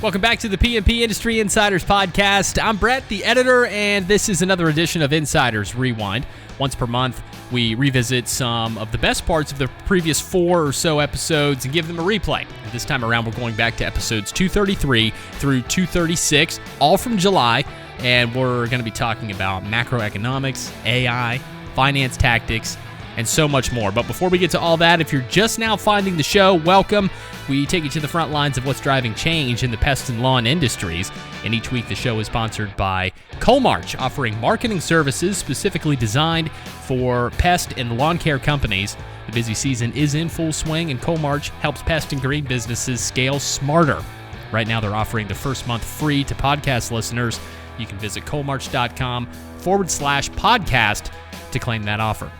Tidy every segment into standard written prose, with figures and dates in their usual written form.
Welcome back to the PMP Industry Insiders Podcast. I'm Brett, the editor, and this is another edition of Insiders Rewind. Once per month, we revisit some of the best parts of the previous 4 or so episodes and give them a replay. And this time around, we're going back to episodes 233 through 236, all from July, and we're going to be talking about macroeconomics, AI, finance tactics, and so much more. But before we get to all that, if you're just now finding the show, welcome. We take you to the front lines of what's driving change in the pest and lawn industries. And each week, the show is sponsored by Coalmarch, offering marketing services specifically designed for pest and lawn care companies. The busy season is in full swing, and Coalmarch helps pest and green businesses scale smarter. Right now, they're offering the first month free to podcast listeners. You can visit coalmarch.com/podcast to claim that offer.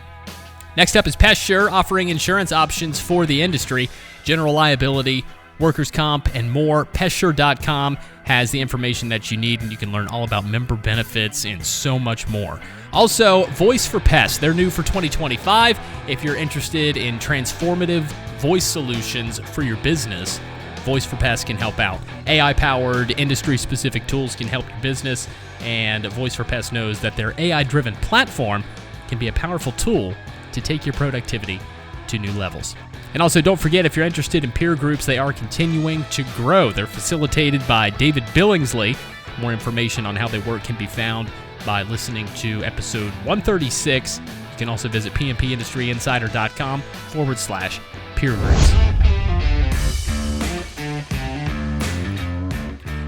Next up is PestSure, offering insurance options for the industry, general liability, workers' comp, and more. PestSure.com has the information that you need, and you can learn all about member benefits and so much more. Also, Voice for Pest. They're new for 2025. If you're interested in transformative voice solutions for your business, Voice for Pest can help out. AI-powered, industry-specific tools can help your business, and Voice for Pest knows that their AI-driven platform can be a powerful tool to take your productivity to new levels. And also, don't forget, if you're interested in peer groups, they are continuing to grow. They're facilitated by David Billingsley. More information on how they work can be found by listening to episode 136. You can also visit pmpindustryinsider.com/peer groups.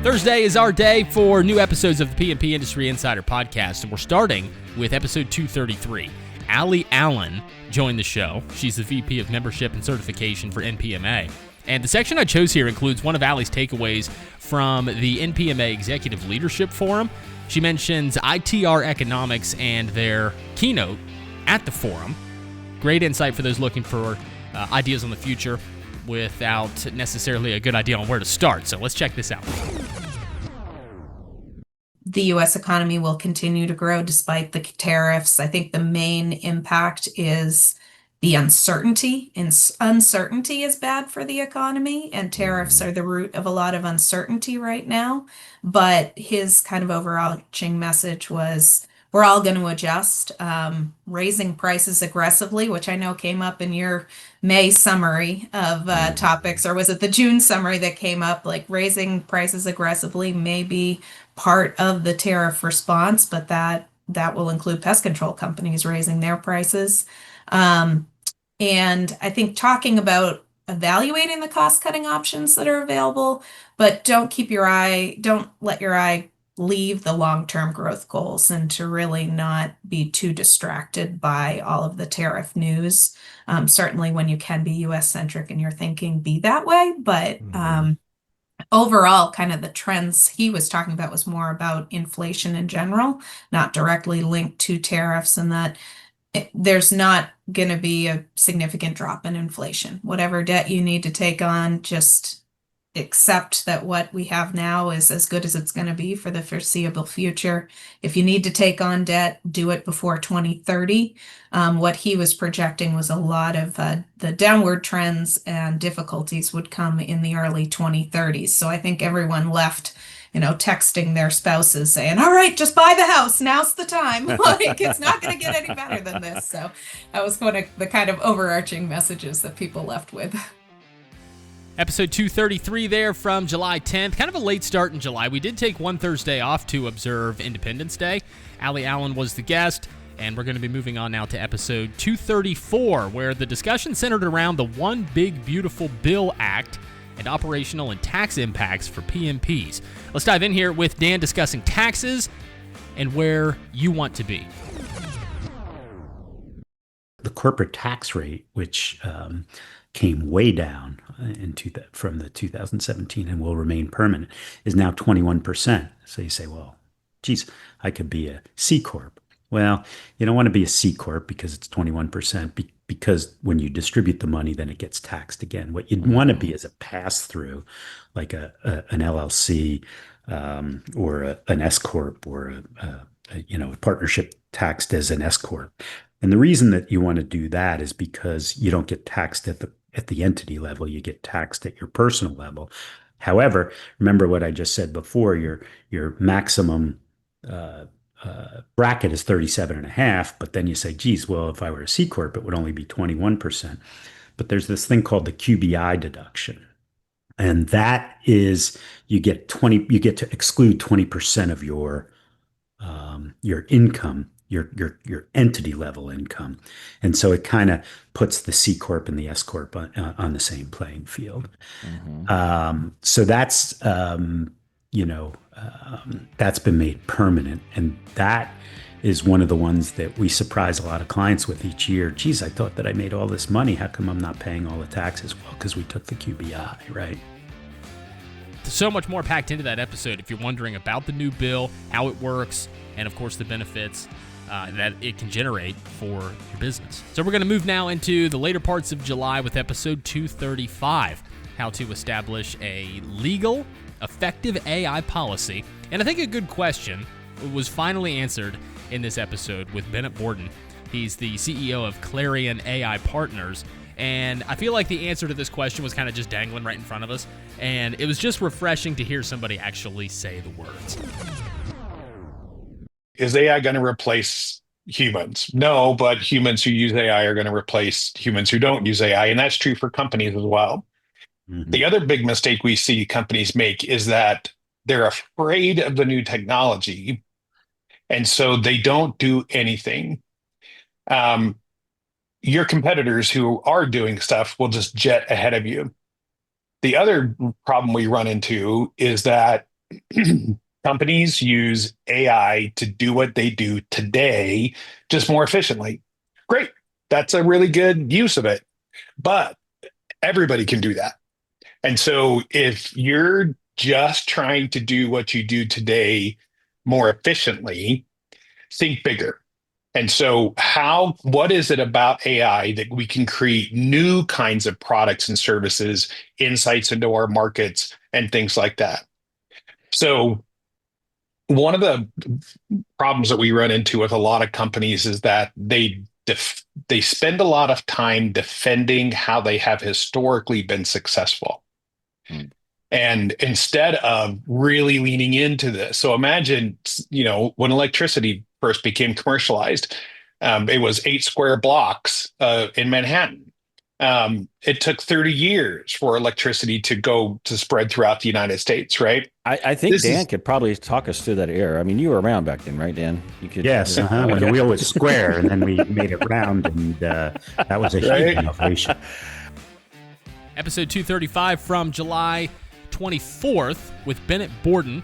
Thursday is our day for new episodes of the PMP Industry Insider Podcast, and we're starting with episode 233. Allie Allen joined the show. She's the VP of Membership and Certification for NPMA. And the section I chose here includes one of Allie's takeaways from the NPMA Executive Leadership Forum. She mentions ITR economics and their keynote at the forum. Great insight for those looking for ideas on the future without necessarily a good idea on where to start. So let's check this out. The U.S. economy will continue to grow despite the tariffs. I think the main impact is the uncertainty. Uncertainty is bad for the economy, and tariffs are the root of a lot of uncertainty right now. But his kind of overarching message was, we're all going to adjust. Raising prices aggressively, which I know came up in your May summary of topics, or was it the June summary that came up? Like, raising prices aggressively may be part of the tariff response, but that will include pest control companies raising their prices. And I think talking about evaluating the cost-cutting options that are available, but don't let your eye leave the long-term growth goals, and to really not be too distracted by all of the tariff news. Certainly when you can be US-centric in your thinking, be that way. But overall, kind of the trends he was talking about was more about inflation in general, not directly linked to tariffs, and that there's not going to be a significant drop in inflation. Whatever debt you need to take on, just accept that what we have now is as good as it's going to be for the foreseeable future. If you need to take on debt, do it before 2030. What he was projecting was a lot of the downward trends and difficulties would come in the early 2030s. So I think everyone left, texting their spouses saying, all right, just buy the house. Now's the time. Like, it's not going to get any better than this. So that was one of the kind of overarching messages that people left with. Episode 233 there from July 10th. Kind of a late start in July. We did take one Thursday off to observe Independence Day. Allie Allen was the guest, and we're going to be moving on now to episode 234, where the discussion centered around the One Big Beautiful Bill Act and operational and tax impacts for PMPs. Let's dive in here with Dan discussing taxes and where you want to be. The corporate tax rate, which came way down from the 2017 and will remain permanent, is now 21%. So you say, well, geez, I could be a C Corp. Well, you don't want to be a C Corp because it's 21%, because when you distribute the money, then it gets taxed again. What you'd want to be is a pass-through, like an LLC or an S Corp, or a partnership taxed as an S Corp. And the reason that you want to do that is because you don't get taxed at the entity level, you get taxed at your personal level. However, remember what I just said before, your maximum uh, bracket is 37 and a half, but then you say, geez, well, if I were a C Corp, it would only be 21%. But there's this thing called the QBI deduction. And that is you get to exclude 20% of your income, your entity level income. And so it kind of puts the C Corp and the S Corp on the same playing field. So that's been made permanent. And that is one of the ones that we surprise a lot of clients with each year. Geez, I thought that I made all this money. How come I'm not paying all the taxes? Well, because we took the QBI, right? There's so much more packed into that episode if you're wondering about the new bill, how it works, and of course the benefits that it can generate for your business. So we're going to move now into the later parts of July with episode 235, how to establish a legal, effective AI policy. And I think a good question was finally answered in this episode with Bennett Borden. He's the CEO of Clarion AI Partners. And I feel like the answer to this question was kind of just dangling right in front of us. And it was just refreshing to hear somebody actually say the words. Is AI going to replace humans? No, but humans who use AI are going to replace humans who don't use AI. And that's true for companies as well. Mm-hmm. The other big mistake we see companies make is that they're afraid of the new technology. And so they don't do anything. Your competitors who are doing stuff will just jet ahead of you. The other problem we run into is that companies use AI to do what they do today, just more efficiently. Great. That's a really good use of it. But everybody can do that. And so if you're just trying to do what you do today more efficiently, think bigger. And so what is it about AI that we can create new kinds of products and services, insights into our markets, and things like that? So one of the problems that we run into with a lot of companies is that they spend a lot of time defending how they have historically been successful. And instead of really leaning into this, so imagine, when electricity first became commercialized, it was 8 square blocks in Manhattan. It took 30 years for electricity to spread throughout the United States, right? I think Dan could probably talk us through that era. I mean, you were around back then, right, Dan? You could. Yes, when the wheel was square, and then we made it round, and that was a huge innovation. Episode 235 from July 24th with Bennett Borden.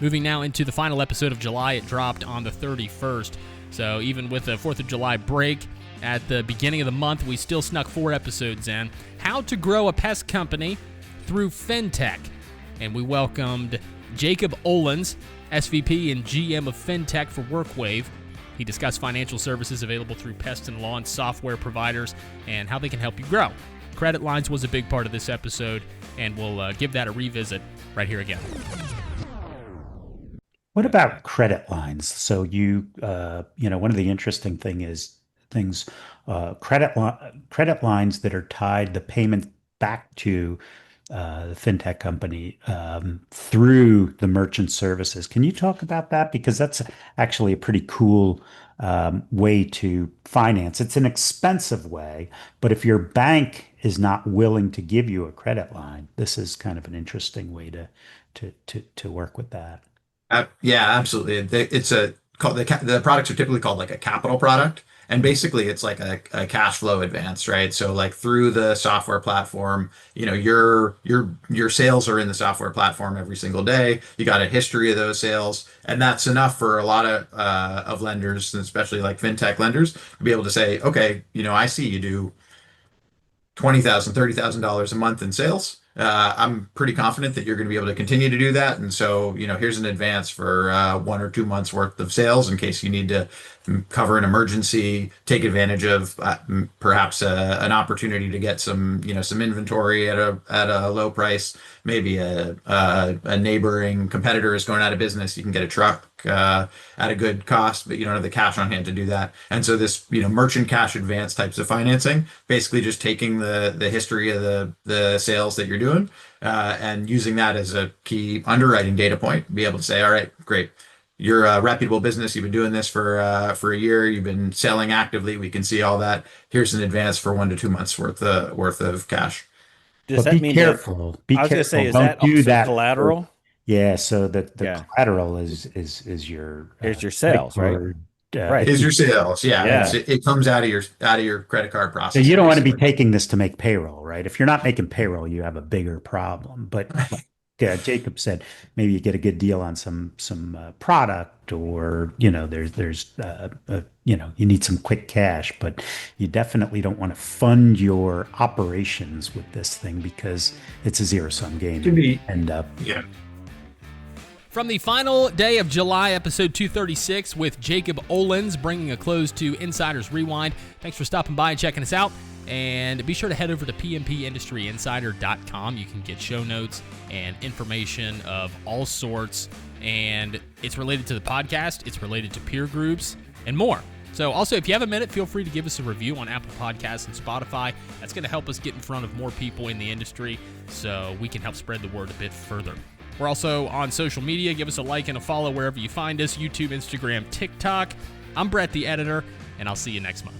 Moving now into the final episode of July. It dropped on the 31st. So even with the 4th of July break at the beginning of the month, we still snuck 4 episodes in. How to grow a pest company through Fintech. And we welcomed Jacob Olens, SVP and GM of Fintech for WorkWave. He discussed financial services available through pest and lawn software providers and how they can help you grow. Credit lines was a big part of this episode, and we'll give that a revisit right here again. What about credit lines? So one of the interesting things, credit lines that are tied the payment back to the fintech company through the merchant services. Can you talk about that? Because that's actually a pretty cool way to finance. It's an expensive way, but if your bank is not willing to give you a credit line, this is kind of an interesting way to work with that. Yeah, absolutely. The products are typically called like a capital product. And basically it's like a cash flow advance, right? So like through the software platform, your sales are in the software platform every single day. You got a history of those sales. And that's enough for a lot of lenders, and especially like fintech lenders, to be able to say, okay, I see you do $20,000, $30,000 a month in sales. I'm pretty confident that you're going to be able to continue to do that. And so, here's an advance for 1 or 2 months worth of sales in case you need to cover an emergency, take advantage of perhaps an opportunity to get some inventory at a low price. Maybe a neighboring competitor is going out of business. You can get a truck at a good cost, but you don't have the cash on hand to do that. And so this, merchant cash advance types of financing, basically just taking the history of the sales that you're doing, and using that as a key underwriting data point, be able to say, all right, great. You're a reputable business. You've been doing this for a year. You've been selling actively. We can see all that. Here's an advance for 1 to 2 months worth of cash. Does But that be mean careful. that? Be I was going careful. to say, is Don't that do also that. collateral? Yeah. So the Yeah. collateral is your Here's your sales, right? Right. Is your sales? Yeah, Yeah. it comes out of your credit card So process. you don't want to be taking this to make payroll, right? If you're not making payroll, you have a bigger problem. But yeah, Jacob said maybe you get a good deal on some product, or there's you need some quick cash, but you definitely don't want to fund your operations with this thing, because it's a zero-sum game. Can be- End up Yeah. From the final day of July, episode 236, with Jacob Olens bringing a close to Insiders Rewind. Thanks for stopping by and checking us out. And be sure to head over to pmpindustryinsider.com. You can get show notes and information of all sorts. And it's related to the podcast, it's related to peer groups, and more. So also, if you have a minute, feel free to give us a review on Apple Podcasts and Spotify. That's going to help us get in front of more people in the industry so we can help spread the word a bit further. We're also on social media. Give us a like and a follow wherever you find us. YouTube, Instagram, TikTok. I'm Brett, the editor, and I'll see you next month.